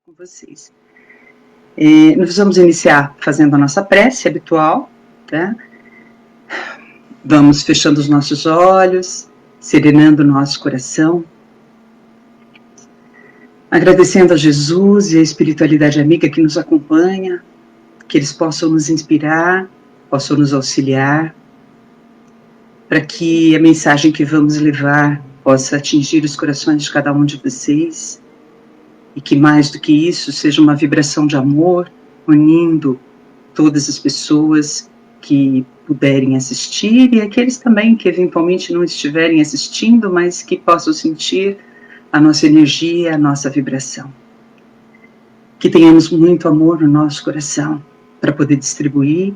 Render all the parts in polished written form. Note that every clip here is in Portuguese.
com vocês. Nós vamos iniciar fazendo a nossa prece habitual, tá? Vamos fechando os nossos olhos, serenando o nosso coração, agradecendo a Jesus e a espiritualidade amiga que nos acompanha, que eles possam nos inspirar, possam nos auxiliar, para que a mensagem que vamos levar possa atingir os corações de cada um de vocês, e que mais do que isso seja uma vibração de amor, unindo todas as pessoas que puderem assistir e aqueles também que eventualmente não estiverem assistindo, mas que possam sentir a nossa energia, a nossa vibração. Que tenhamos muito amor no nosso coração para poder distribuir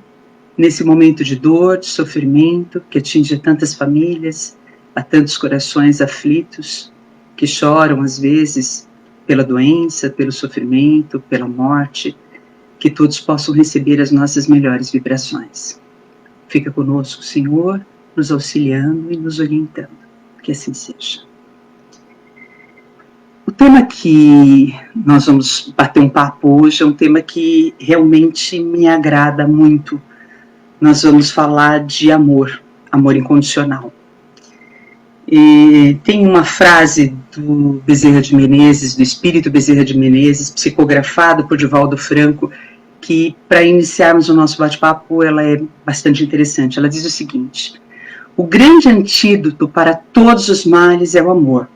nesse momento de dor, de sofrimento que atinge tantas famílias, a tantos corações aflitos que choram às vezes pela doença, pelo sofrimento, pela morte, que todos possam receber as nossas melhores vibrações. Fica conosco, Senhor, nos auxiliando e nos orientando, que assim seja. O tema que nós vamos bater um papo hoje é um tema que realmente me agrada muito. Nós vamos falar de amor, amor incondicional. E tem uma frase do Bezerra de Menezes, do Espírito Bezerra de Menezes, psicografado por Divaldo Franco, que para iniciarmos o nosso bate-papo ela é bastante interessante. Ela diz o seguinte: o grande antídoto para todos os males é o amor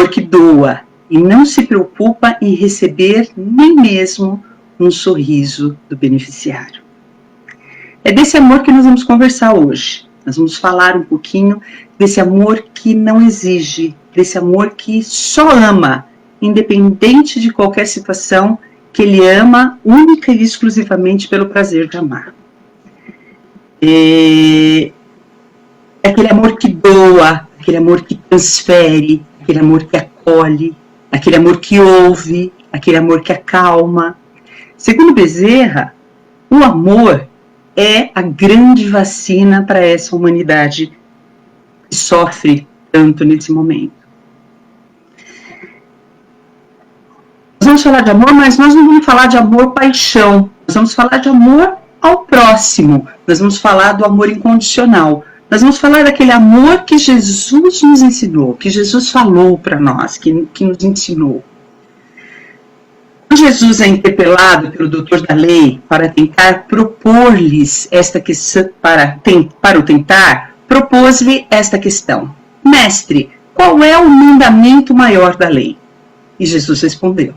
que doa e não se preocupa em receber nem mesmo um sorriso do beneficiário. É desse amor que nós vamos conversar hoje. Nós vamos falar um pouquinho desse amor que não exige, desse amor que só ama, independente de qualquer situação, que ele ama única e exclusivamente pelo prazer de amar. É aquele amor que doa, aquele amor que transfere, aquele amor que acolhe, aquele amor que ouve, aquele amor que acalma. Segundo Bezerra, o amor é a grande vacina para essa humanidade que sofre tanto nesse momento. Nós vamos falar de amor, mas nós não vamos falar de amor-paixão. Nós vamos falar de amor ao próximo. Nós vamos falar do amor incondicional. Nós vamos falar daquele amor que Jesus nos ensinou, que Jesus falou para nós, que nos ensinou. Jesus é interpelado pelo doutor da lei para tentar propor-lhes esta questão, para o tentar, propôs-lhe esta questão: Mestre, qual é o mandamento maior da lei? E Jesus respondeu: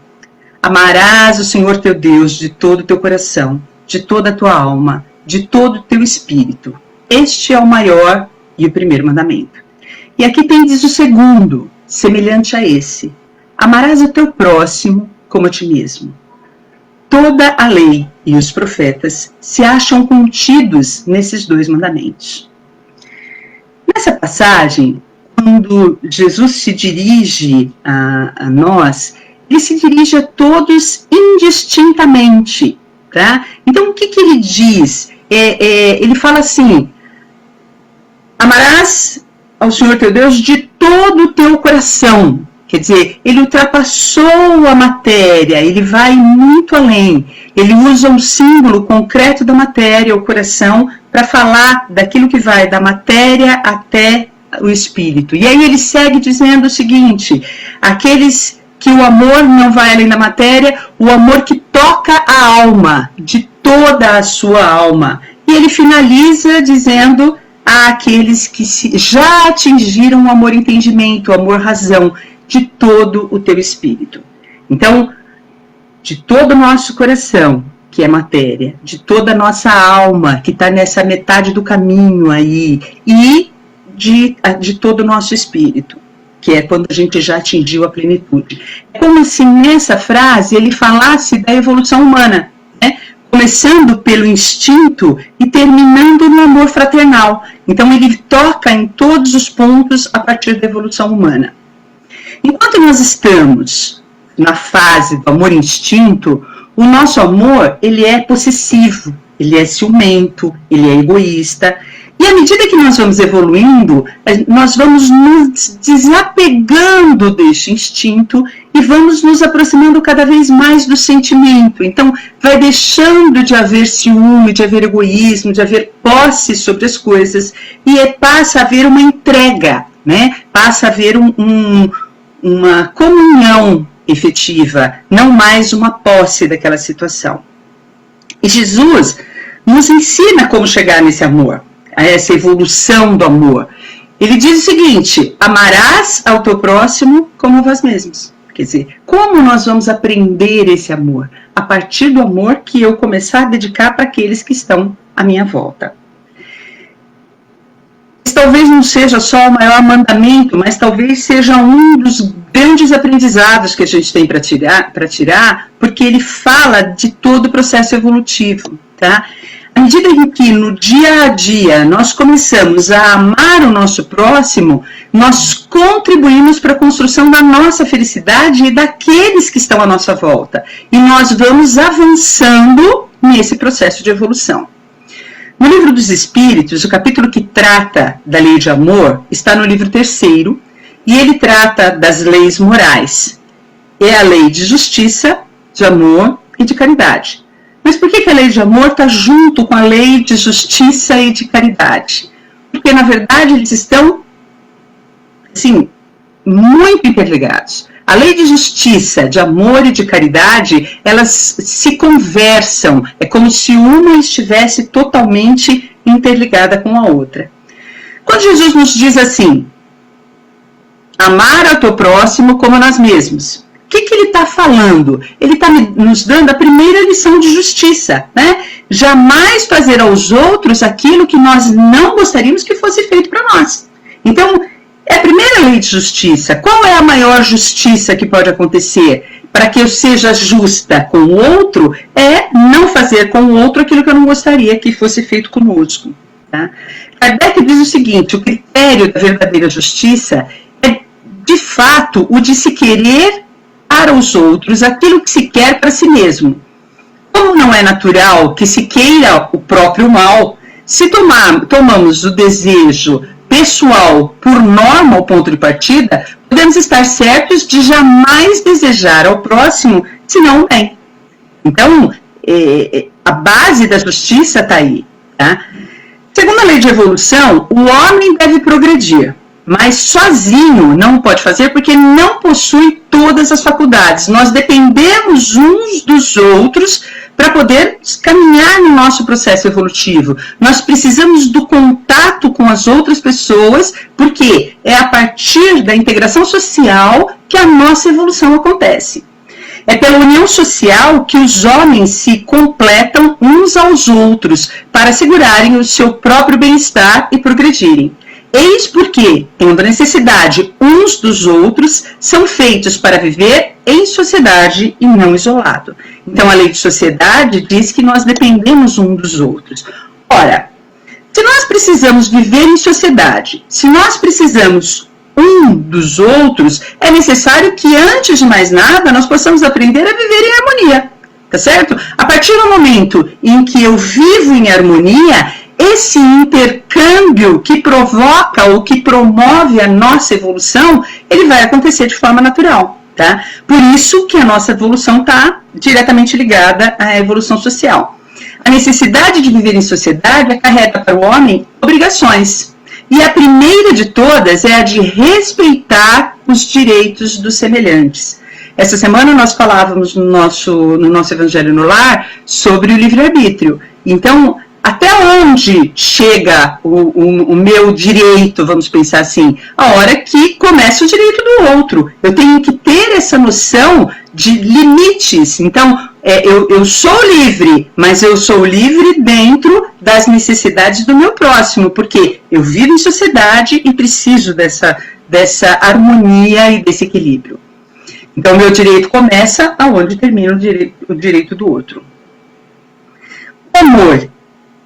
amarás o Senhor teu Deus de todo o teu coração, de toda a tua alma, de todo o teu espírito. Este é o maior e o primeiro mandamento. E aqui tendes o segundo, semelhante a esse: amarás o teu próximo como a ti mesmo. Toda a lei e os profetas se acham contidos nesses dois mandamentos. Nessa passagem, quando Jesus se dirige a nós, ele se dirige a todos indistintamente, tá? Então, o que ele diz? Ele fala assim: amarás ao Senhor teu Deus de todo o teu coração. Quer dizer, ele ultrapassou a matéria, ele vai muito além. Ele usa um símbolo concreto da matéria, o coração, para falar daquilo que vai da matéria até o espírito. E aí ele segue dizendo o seguinte: aqueles que o amor não vai além da matéria, o amor que toca a alma, de toda a sua alma. E ele finaliza dizendo àqueles que já atingiram o amor-entendimento, o amor-razão, de todo o teu espírito. Então, de todo o nosso coração, que é matéria, de toda a nossa alma, que está nessa metade do caminho aí, e de todo o nosso espírito, que é quando a gente já atingiu a plenitude. É como se nessa frase ele falasse da evolução humana, né? Começando pelo instinto e terminando no amor fraternal. Então ele toca em todos os pontos a partir da evolução humana. Enquanto nós estamos na fase do amor instinto, o nosso amor, ele é possessivo, ele é ciumento, ele é egoísta, E à medida que nós vamos evoluindo, nós vamos nos desapegando deste instinto e vamos nos aproximando cada vez mais do sentimento. Então, vai deixando de haver ciúme, de haver egoísmo, de haver posse sobre as coisas, e passa a haver uma entrega, né? Passa a haver uma comunhão efetiva, não mais uma posse daquela situação. E Jesus nos ensina como chegar nesse amor, a essa evolução do amor. Ele diz o seguinte: amarás ao teu próximo como a vós mesmos. Quer dizer, como nós vamos aprender esse amor? A partir do amor que eu começar a dedicar para aqueles que estão à minha volta. Talvez não seja só o maior mandamento, mas talvez seja um dos grandes aprendizados que a gente tem para tirar, porque ele fala de todo o processo evolutivo, tá? À medida em que no dia a dia nós começamos a amar o nosso próximo, nós contribuímos para a construção da nossa felicidade e daqueles que estão à nossa volta. E nós vamos avançando nesse processo de evolução. No livro dos Espíritos, o capítulo que trata da lei de amor está no livro 3º, e ele trata das leis morais. É a lei de justiça, de amor e de caridade. Mas por que a lei de amor está junto com a lei de justiça e de caridade? Porque, na verdade, eles estão, assim, muito interligados. A lei de justiça, de amor e de caridade, elas se conversam. É como se uma estivesse totalmente interligada com a outra. Quando Jesus nos diz assim, amar ao teu próximo como a nós mesmos, o que ele está falando? Ele está nos dando a primeira lição de justiça, né? Jamais fazer aos outros aquilo que nós não gostaríamos que fosse feito para nós. Então, é a primeira lei de justiça. Qual é a maior justiça que pode acontecer? Para que eu seja justa com o outro, é não fazer com o outro aquilo que eu não gostaria que fosse feito conosco. Tá? Kardec diz o seguinte: o critério da verdadeira justiça é, de fato, o de se querer para os outros aquilo que se quer para si mesmo. Como não é natural que se queira o próprio mal, se tomamos o desejo pessoal por norma ao ponto de partida, podemos estar certos de jamais desejar ao próximo senão o bem. Então, a base da justiça está aí. Tá? Segundo a lei de evolução, o homem deve progredir, mas sozinho não pode fazer porque não possui todas as faculdades. Nós dependemos uns dos outros para poder caminhar no nosso processo evolutivo. Nós precisamos do contato com as outras pessoas, porque é a partir da integração social que a nossa evolução acontece. É pela união social que os homens se completam uns aos outros para assegurarem o seu próprio bem-estar e progredirem. Eis porque, tendo necessidade uns dos outros, são feitos para viver em sociedade e não isolado. Então, a lei de sociedade diz que nós dependemos uns dos outros. Ora, se nós precisamos viver em sociedade, se nós precisamos um dos outros, é necessário que, antes de mais nada, nós possamos aprender a viver em harmonia. Tá certo? A partir do momento em que eu vivo em harmonia, esse intercâmbio que provoca ou que promove a nossa evolução, ele vai acontecer de forma natural, tá? Por isso que a nossa evolução está diretamente ligada à evolução social. A necessidade de viver em sociedade acarreta para o homem obrigações. E a primeira de todas é a de respeitar os direitos dos semelhantes. Essa semana nós falávamos no nosso Evangelho no Lar sobre o livre-arbítrio. Então, até onde chega o meu direito, vamos pensar assim, a hora que começa o direito do outro. Eu tenho que ter essa noção de limites. Então, eu sou livre, mas eu sou livre dentro das necessidades do meu próximo, porque eu vivo em sociedade e preciso dessa harmonia e desse equilíbrio. Então, meu direito começa aonde termina o direito do outro. O amor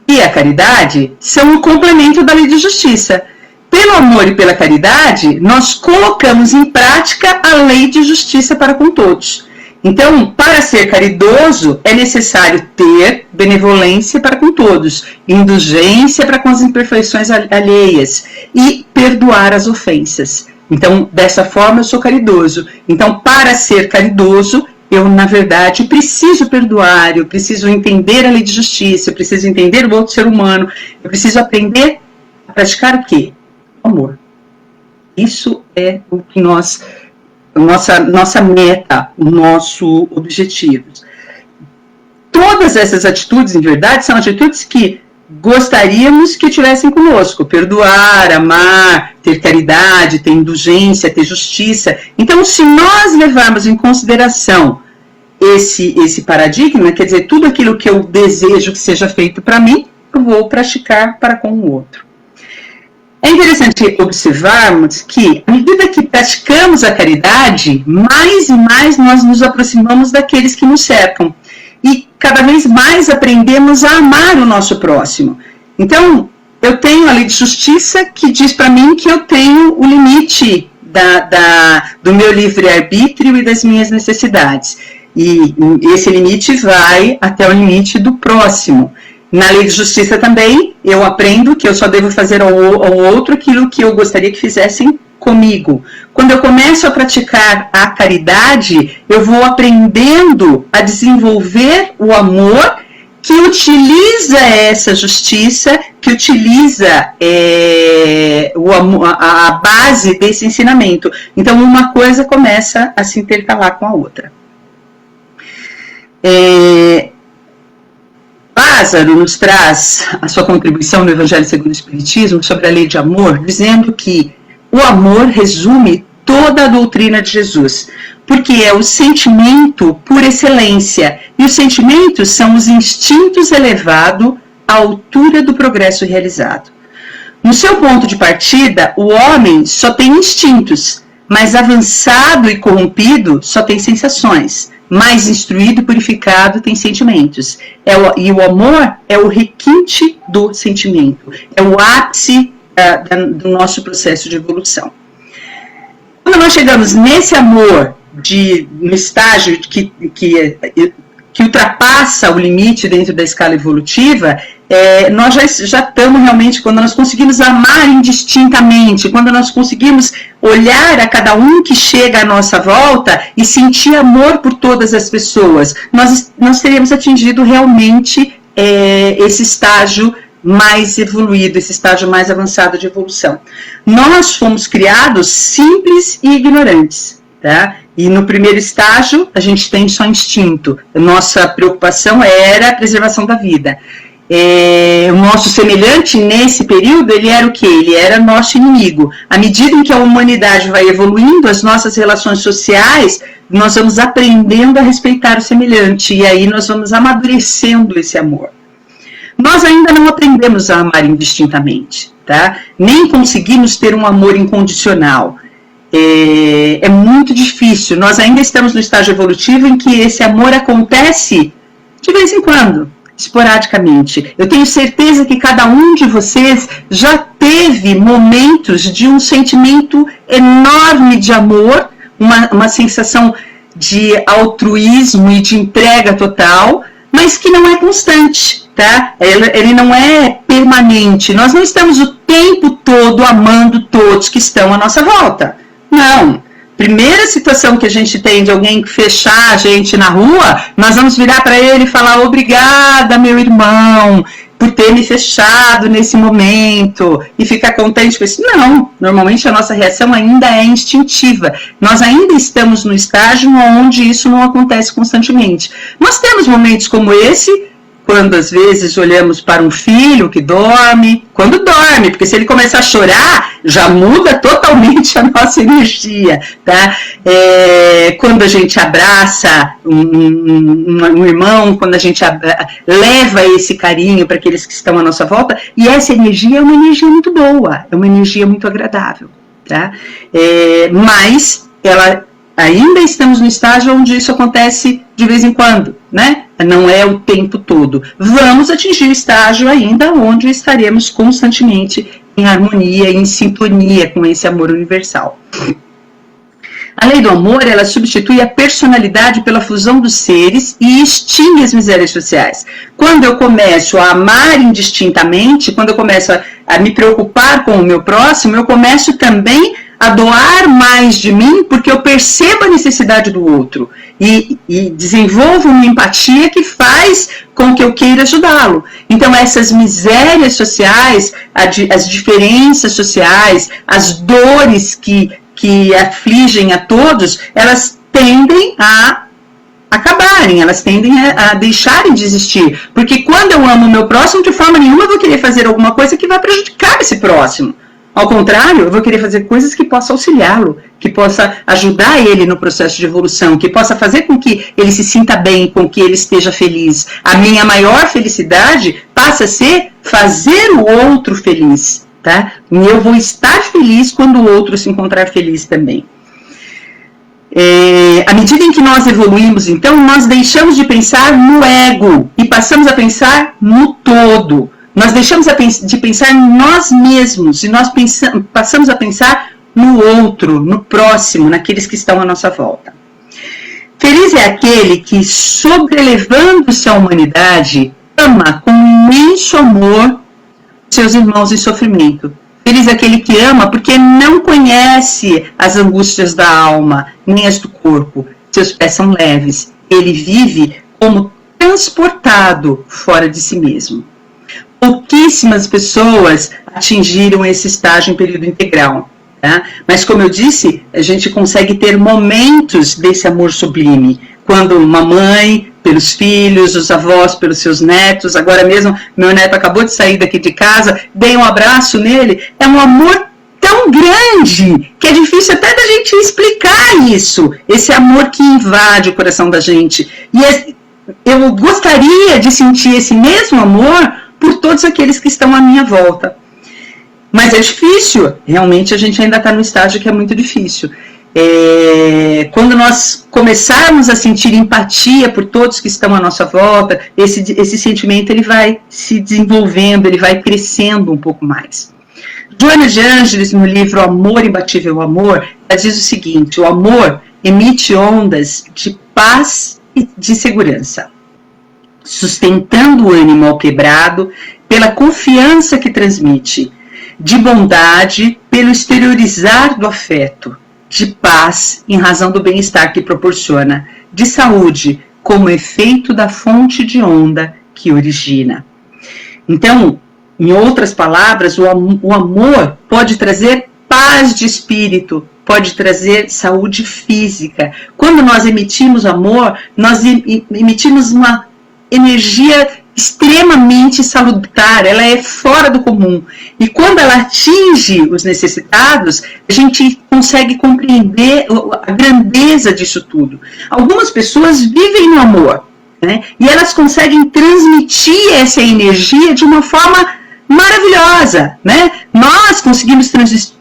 e a caridade são o complemento da lei de justiça. Pelo amor e pela caridade, nós colocamos em prática a lei de justiça para com todos. Então, para ser caridoso, é necessário ter benevolência para com todos, indulgência para com as imperfeições alheias e perdoar as ofensas. Então, dessa forma, eu sou caridoso. Então, para ser caridoso, eu, na verdade, preciso perdoar, eu preciso entender a lei de justiça, eu preciso entender o outro ser humano, eu preciso aprender a praticar o quê? O amor. Isso é o que nossa meta, o nosso objetivo. Todas essas atitudes, em verdade, são atitudes que gostaríamos que tivessem conosco. Perdoar, amar, ter caridade, ter indulgência, ter justiça. Então, se nós levarmos em consideração esse paradigma, quer dizer, tudo aquilo que eu desejo que seja feito para mim, eu vou praticar para com o outro. É interessante observarmos que, à medida que praticamos a caridade, mais e mais nós nos aproximamos daqueles que nos cercam. E cada vez mais aprendemos a amar o nosso próximo. Então, eu tenho a lei de justiça que diz para mim que eu tenho o limite do meu livre-arbítrio e das minhas necessidades. E esse limite vai até o limite do próximo. Na lei de justiça também, eu aprendo que eu só devo fazer ao outro aquilo que eu gostaria que fizessem comigo. Quando eu começo a praticar a caridade, eu vou aprendendo a desenvolver o amor que utiliza essa justiça, que utiliza a base desse ensinamento. Então, uma coisa começa a se intercalar com a outra. Lázaro nos traz a sua contribuição no Evangelho segundo o Espiritismo sobre a lei de amor, dizendo que o amor resume toda a doutrina de Jesus, porque é o sentimento por excelência, e os sentimentos são os instintos elevados à altura do progresso realizado. No seu ponto de partida, o homem só tem instintos, mas avançado e corrompido só tem sensações. Mais instruído e purificado tem sentimentos. E o amor é o requinte do sentimento. É o ápice do nosso processo de evolução. Quando nós chegamos nesse amor, no estágio que ultrapassa o limite dentro da escala evolutiva, nós já estamos realmente, quando nós conseguimos amar indistintamente, quando nós conseguimos olhar a cada um que chega à nossa volta e sentir amor por todas as pessoas, nós teríamos atingido realmente esse estágio mais evoluído, esse estágio mais avançado de evolução. Nós fomos criados simples e ignorantes, tá? E no primeiro estágio, a gente tem só instinto. Nossa preocupação era a preservação da vida. O nosso semelhante nesse período, ele era o quê? Ele era nosso inimigo. À medida em que a humanidade vai evoluindo, as nossas relações sociais, nós vamos aprendendo a respeitar o semelhante. E aí nós vamos amadurecendo esse amor. Nós ainda não aprendemos a amar indistintamente, tá? Nem conseguimos ter um amor incondicional. É muito difícil. Nós ainda estamos no estágio evolutivo em que esse amor acontece de vez em quando, esporadicamente. Eu tenho certeza que cada um de vocês já teve momentos de um sentimento enorme de amor, uma sensação de altruísmo e de entrega total, mas que não é constante, tá? Ele não é permanente. Nós não estamos o tempo todo amando todos que estão à nossa volta. Não. Primeira situação que a gente tem de alguém fechar a gente na rua, nós vamos virar para ele e falar: obrigada, meu irmão, por ter me fechado nesse momento, e ficar contente com isso. Não, normalmente a nossa reação ainda é instintiva. Nós ainda estamos no estágio onde isso não acontece constantemente. Nós temos momentos como esse, quando às vezes olhamos para um filho que dorme, quando dorme, porque se ele começar a chorar, já muda totalmente a nossa energia, tá? Quando a gente abraça um irmão, quando a gente leva esse carinho para aqueles que estão à nossa volta, e essa energia é uma energia muito boa, é uma energia muito agradável, tá? Mas ainda estamos no estágio onde isso acontece de vez em quando, né? Não é o tempo todo. Vamos atingir o estágio ainda onde estaremos constantemente em harmonia, em sintonia com esse amor universal. A lei do amor, ela substitui a personalidade pela fusão dos seres e extingue as misérias sociais. Quando eu começo a amar indistintamente, quando eu começo a me preocupar com o meu próximo, eu começo também a doar mais de mim, porque eu percebo a necessidade do outro e desenvolvo uma empatia que faz com que eu queira ajudá-lo. Então, essas misérias sociais, as diferenças sociais, as dores que afligem a todos, elas tendem a acabarem, elas tendem a deixarem de existir. Porque quando eu amo o meu próximo, de forma nenhuma eu vou querer fazer alguma coisa que vai prejudicar esse próximo. Ao contrário, eu vou querer fazer coisas que possam auxiliá-lo, que possa ajudar ele no processo de evolução, que possa fazer com que ele se sinta bem, com que ele esteja feliz. A minha maior felicidade passa a ser fazer o outro feliz, tá? E eu vou estar feliz quando o outro se encontrar feliz também. À medida em que nós evoluímos, então, nós deixamos de pensar no ego e passamos a pensar no todo. Nós deixamos de pensar em nós mesmos e nós passamos a pensar no outro, no próximo, naqueles que estão à nossa volta. Feliz é aquele que, sobrelevando-se à humanidade, ama com imenso amor seus irmãos em sofrimento. Feliz é aquele que ama porque não conhece as angústias da alma, nem as do corpo. Seus pés são leves. Ele vive como transportado fora de si mesmo. Pouquíssimas pessoas atingiram esse estágio em período integral, tá? Mas como eu disse, a gente consegue ter momentos desse amor sublime, quando uma mãe pelos filhos, os avós pelos seus netos, agora mesmo meu neto acabou de sair daqui de casa, dei um abraço nele, é um amor tão grande que é difícil até da gente explicar isso, esse amor que invade o coração da gente. E eu gostaria de sentir esse mesmo amor por todos aqueles que estão à minha volta. Mas é difícil, realmente a gente ainda está no estágio que é muito difícil. Quando nós começarmos a sentir empatia por todos que estão à nossa volta, esse sentimento ele vai se desenvolvendo, ele vai crescendo um pouco mais. Joana de Ângeles, no livro Amor Imbatível Amor, ela diz o seguinte: o amor emite ondas de paz e de segurança, sustentando o ânimo ao quebrado pela confiança que transmite, de bondade pelo exteriorizar do afeto, de paz em razão do bem-estar que proporciona, de saúde como efeito da fonte de onda que origina. Então, em outras palavras, o amor pode trazer paz de espírito, pode trazer saúde física. Quando nós emitimos amor, nós emitimos uma energia extremamente salutar, ela é fora do comum. E quando ela atinge os necessitados, a gente consegue compreender a grandeza disso tudo. Algumas pessoas vivem no amor, né? E elas conseguem transmitir essa energia de uma forma maravilhosa, né? Nós conseguimos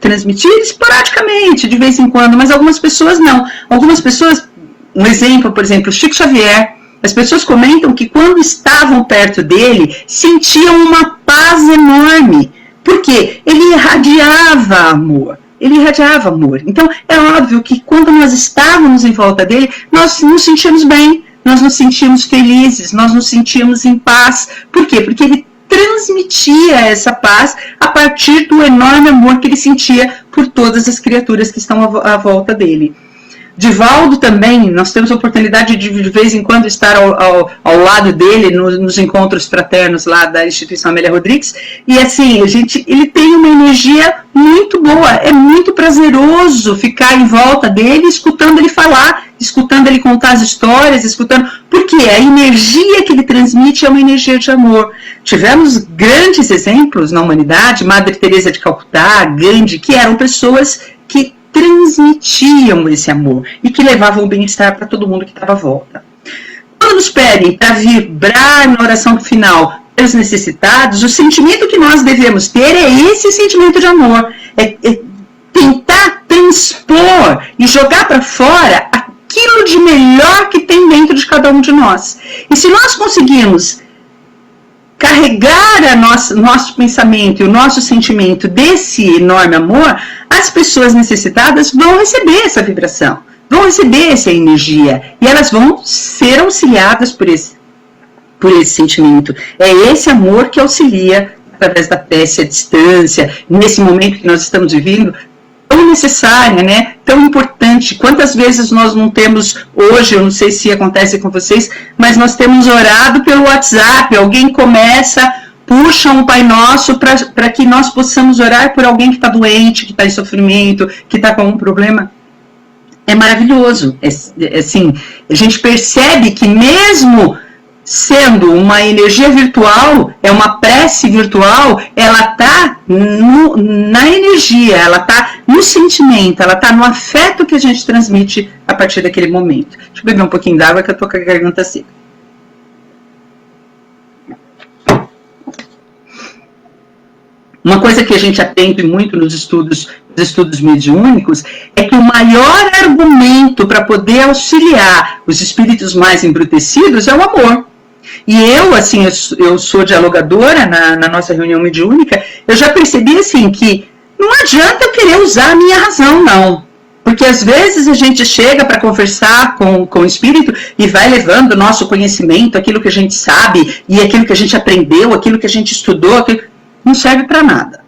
transmitir esporadicamente, de vez em quando, mas algumas pessoas não. Algumas pessoas, um exemplo, por exemplo, Chico Xavier. As pessoas comentam que quando estavam perto dele, sentiam uma paz enorme. Por quê? Ele irradiava amor. Ele irradiava amor. Então, é óbvio que quando nós estávamos em volta dele, nós nos sentíamos bem, nós nos sentíamos felizes, nós nos sentíamos em paz. Por quê? Porque ele transmitia essa paz a partir do enorme amor que ele sentia por todas as criaturas que estão à volta dele. Divaldo também, nós temos a oportunidade de vez em quando estar ao lado dele nos encontros fraternos lá da instituição Amélia Rodrigues, e assim, ele tem uma energia muito boa, é muito prazeroso ficar em volta dele, escutando ele falar, escutando ele contar as histórias, porque a energia que ele transmite é uma energia de amor. Tivemos grandes exemplos na humanidade, Madre Teresa de Calcutá, Gandhi, que eram pessoas que transmitiam esse amor e que levavam o bem-estar para todo mundo que estava à volta. Quando nos pedem para vibrar na oração final pelos necessitados, o sentimento que nós devemos ter é esse sentimento de amor, é tentar transpor e jogar para fora aquilo de melhor que tem dentro de cada um de nós. E se nós conseguimos carregar nosso pensamento e o nosso sentimento desse enorme amor, as pessoas necessitadas vão receber essa vibração, vão receber essa energia, e elas vão ser auxiliadas por esse sentimento. É esse amor que auxilia através da prece à distância, nesse momento que nós estamos vivendo, tão necessária, né? Tão importante. Quantas vezes nós não temos hoje, eu não sei se acontece com vocês, mas nós temos orado pelo WhatsApp, alguém começa, puxa um Pai Nosso para que nós possamos orar por alguém que está doente, que está em sofrimento, que está com algum problema. É maravilhoso. Assim, a gente percebe que mesmo sendo uma energia virtual, é uma prece virtual, ela está na energia, ela está no sentimento, ela está no afeto que a gente transmite a partir daquele momento. Deixa eu beber um pouquinho d'água que eu estou com a garganta seca. Uma coisa que a gente aprende muito nos estudos mediúnicos é que o maior argumento para poder auxiliar os espíritos mais embrutecidos é o amor. E eu sou dialogadora na nossa reunião mediúnica, eu já percebi assim que não adianta eu querer usar a minha razão, não. Porque às vezes a gente chega para conversar com o espírito e vai levando o nosso conhecimento, aquilo que a gente sabe, e aquilo que a gente aprendeu, aquilo que a gente estudou, não serve para nada.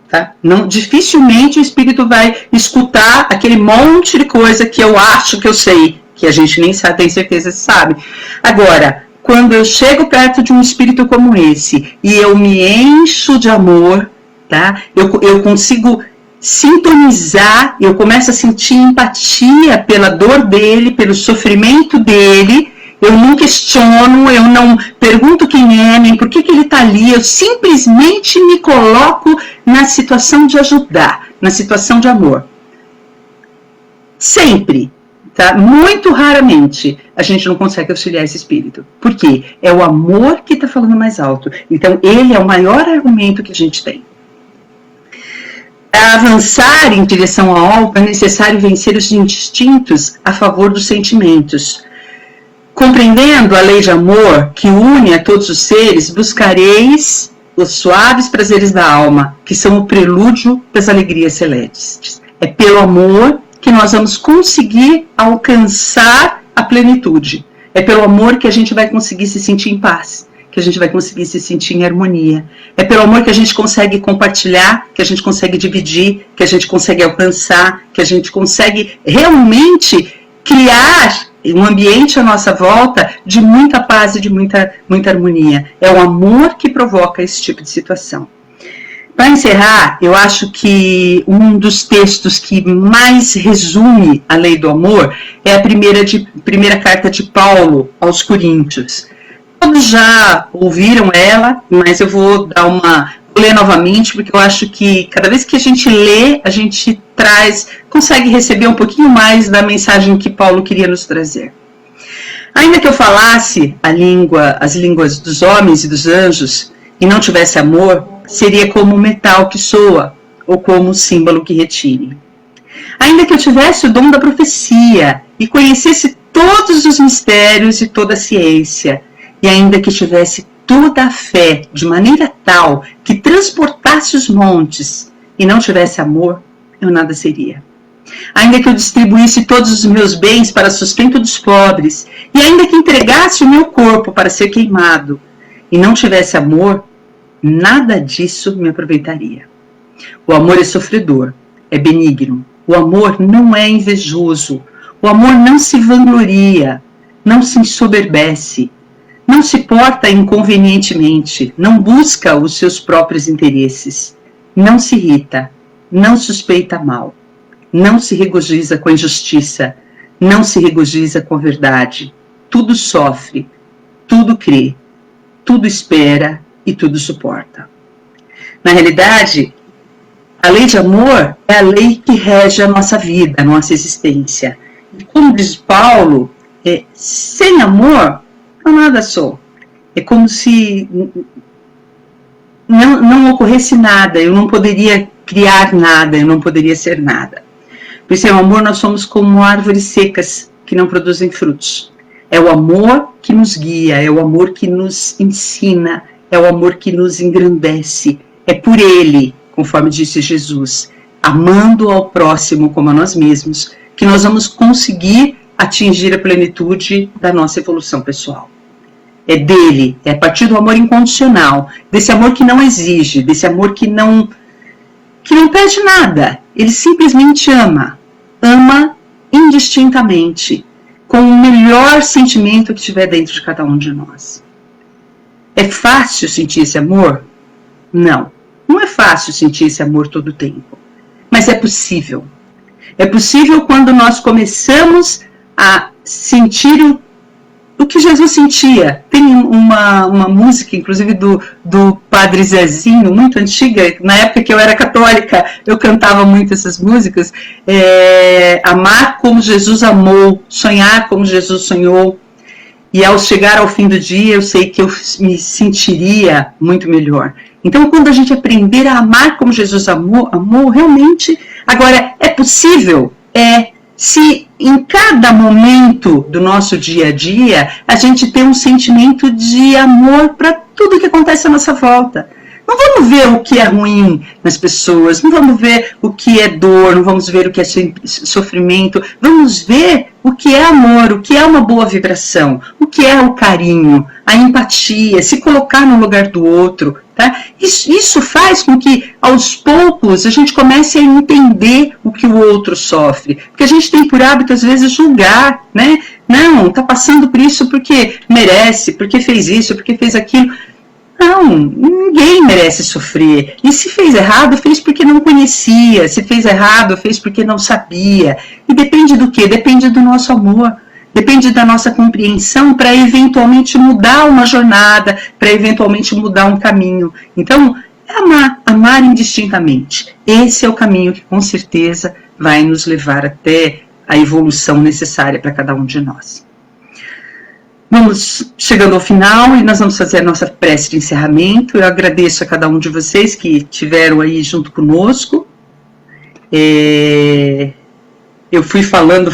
Tá? Não, dificilmente o espírito vai escutar aquele monte de coisa que eu acho que eu sei, que a gente nem sabe, tem certeza que sabe. Agora, quando eu chego perto de um espírito como esse e eu me encho de amor, tá? Eu consigo sintonizar, eu começo a sentir empatia pela dor dele, pelo sofrimento dele, eu não questiono, eu não pergunto quem é, nem por que ele está ali, eu simplesmente me coloco na situação de ajudar, na situação de amor. Sempre. Tá? Muito raramente a gente não consegue auxiliar esse espírito. Por quê? É o amor que está falando mais alto. Então, ele é o maior argumento que a gente tem. Para avançar em direção ao algo, é necessário vencer os instintos a favor dos sentimentos. Compreendendo a lei de amor que une a todos os seres, buscareis os suaves prazeres da alma, que são o prelúdio das alegrias celestes. É pelo amor que nós vamos conseguir alcançar a plenitude. É pelo amor que a gente vai conseguir se sentir em paz, que a gente vai conseguir se sentir em harmonia. É pelo amor que a gente consegue compartilhar, que a gente consegue dividir, que a gente consegue alcançar, que a gente consegue realmente criar um ambiente à nossa volta de muita paz e de muita harmonia. É o amor que provoca esse tipo de situação. Para encerrar, eu acho que um dos textos que mais resume a lei do amor é a primeira carta de Paulo aos Coríntios. Todos já ouviram ela, mas eu vou ler novamente, porque eu acho que cada vez que a gente lê, a gente consegue receber um pouquinho mais da mensagem que Paulo queria nos trazer. Ainda que eu falasse as línguas dos homens e dos anjos, e não tivesse amor, seria como o metal que soa, ou como o símbolo que retire. Ainda que eu tivesse o dom da profecia, e conhecesse todos os mistérios e toda a ciência, e ainda que tivesse toda a fé de maneira tal que transportasse os montes, e não tivesse amor, eu nada seria. Ainda que eu distribuísse todos os meus bens para sustento dos pobres, e ainda que entregasse o meu corpo para ser queimado, e não tivesse amor, nada disso me aproveitaria. O amor é sofredor, é benigno. O amor não é invejoso. O amor não se vangloria, não se ensoberbece, não se porta inconvenientemente, não busca os seus próprios interesses, não se irrita, não suspeita mal, não se regozija com a injustiça, não se regozija com a verdade. Tudo sofre, tudo crê, tudo espera e tudo suporta. Na realidade, a lei de amor é a lei que rege a nossa vida, a nossa existência. E como diz Paulo, sem amor, eu nada sou. É como se não ocorresse nada, eu não poderia criar nada, eu não poderia ser nada. Por isso, sem o amor, nós somos como árvores secas que não produzem frutos. É o amor que nos guia, é o amor que nos ensina, é o amor que nos engrandece. É por ele, conforme disse Jesus, amando ao próximo como a nós mesmos, que nós vamos conseguir atingir a plenitude da nossa evolução pessoal. É dele, é a partir do amor incondicional, desse amor que não exige, desse amor que não pede nada. Ele simplesmente ama indistintamente, com o melhor sentimento que tiver dentro de cada um de nós. É fácil sentir esse amor? Não, não é fácil sentir esse amor todo o tempo, mas é possível. É possível quando nós começamos a sentir o que Jesus sentia. Tem uma música, inclusive, do Padre Zezinho, muito antiga. Na época que eu era católica, eu cantava muito essas músicas. Amar como Jesus amou, sonhar como Jesus sonhou. E ao chegar ao fim do dia, eu sei que eu me sentiria muito melhor. Então, quando a gente aprender a amar como Jesus amou realmente... Agora, é possível? Se em cada momento do nosso dia a dia a gente tem um sentimento de amor para tudo que acontece à nossa volta. Não vamos ver o que é ruim nas pessoas, não vamos ver o que é dor, não vamos ver o que é sofrimento, vamos ver o que é amor, o que é uma boa vibração, o que é o carinho, a empatia, se colocar no lugar do outro. Tá? Isso faz com que, aos poucos, a gente comece a entender o que o outro sofre. Porque a gente tem por hábito, às vezes, julgar, né? Não, está passando por isso porque merece, porque fez isso, porque fez aquilo. Não, ninguém merece sofrer. E se fez errado, fez porque não conhecia. Se fez errado, fez porque não sabia. E depende do quê? Depende do nosso amor. Depende da nossa compreensão para eventualmente mudar uma jornada, para eventualmente mudar um caminho. Então, é amar indistintamente. Esse é o caminho que com certeza vai nos levar até a evolução necessária para cada um de nós. Vamos chegando ao final e nós vamos fazer a nossa prece de encerramento. Eu agradeço a cada um de vocês que estiveram aí junto conosco. Eu fui falando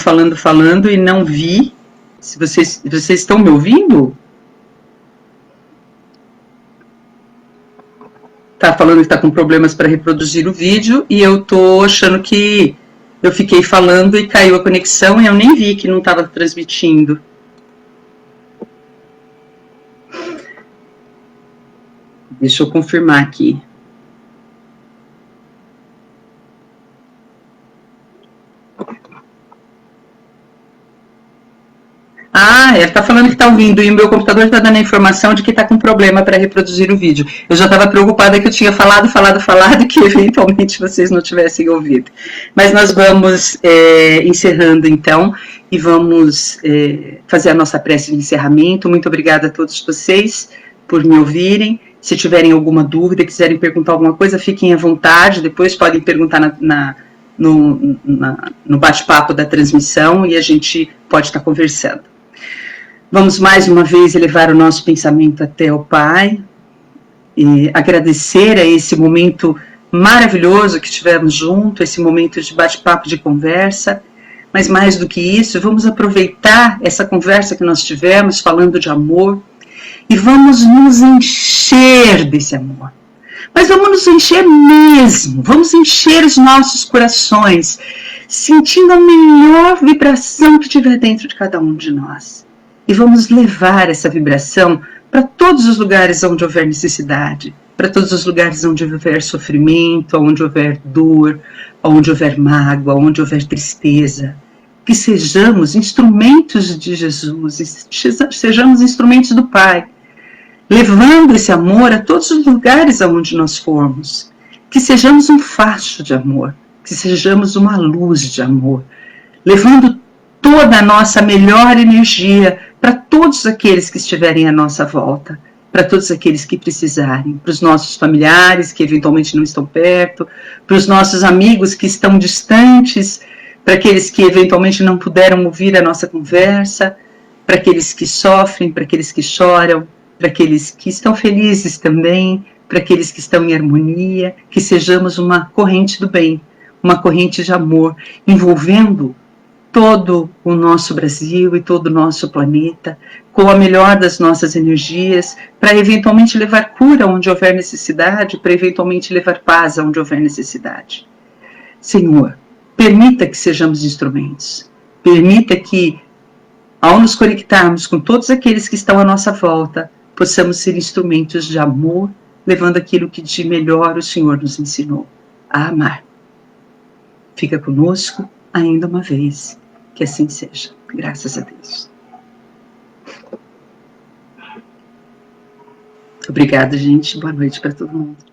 e não vi. Se vocês estão me ouvindo? Tá falando que está com problemas para reproduzir o vídeo e eu tô achando que eu fiquei falando e caiu a conexão e eu nem vi que não estava transmitindo. Deixa eu confirmar aqui. Ela está falando que está ouvindo e o meu computador está dando a informação de que está com problema para reproduzir o vídeo. Eu já estava preocupada que eu tinha falado e que eventualmente vocês não tivessem ouvido. Mas nós vamos encerrando então e vamos fazer a nossa prece de encerramento. Muito obrigada a todos vocês por me ouvirem. Se tiverem alguma dúvida, quiserem perguntar alguma coisa, fiquem à vontade. Depois podem perguntar no bate-papo da transmissão e a gente pode estar conversando. Vamos mais uma vez elevar o nosso pensamento até o Pai e agradecer a esse momento maravilhoso que tivemos junto, esse momento de bate-papo, de conversa, mas mais do que isso, vamos aproveitar essa conversa que nós tivemos falando de amor e vamos nos encher desse amor. Mas vamos nos encher mesmo, vamos encher os nossos corações, sentindo a melhor vibração que tiver dentro de cada um de nós. E vamos levar essa vibração para todos os lugares onde houver necessidade, para todos os lugares onde houver sofrimento, onde houver dor, onde houver mágoa, onde houver tristeza. Que sejamos instrumentos de Jesus, sejamos instrumentos do Pai, levando esse amor a todos os lugares aonde nós formos. Que sejamos um facho de amor, que sejamos uma luz de amor, levando toda a nossa melhor energia para todos aqueles que estiverem à nossa volta, para todos aqueles que precisarem, para os nossos familiares que eventualmente não estão perto, para os nossos amigos que estão distantes, para aqueles que eventualmente não puderam ouvir a nossa conversa, para aqueles que sofrem, para aqueles que choram, para aqueles que estão felizes também, para aqueles que estão em harmonia, que sejamos uma corrente do bem, uma corrente de amor, envolvendo todo o nosso Brasil e todo o nosso planeta, com a melhor das nossas energias, para eventualmente levar cura onde houver necessidade, para eventualmente levar paz onde houver necessidade. Senhor, permita que sejamos instrumentos, permita que, ao nos conectarmos com todos aqueles que estão à nossa volta, possamos ser instrumentos de amor, levando aquilo que de melhor o Senhor nos ensinou, a amar. Fica conosco ainda uma vez, que assim seja. Graças a Deus. Obrigada, gente. Boa noite para todo mundo.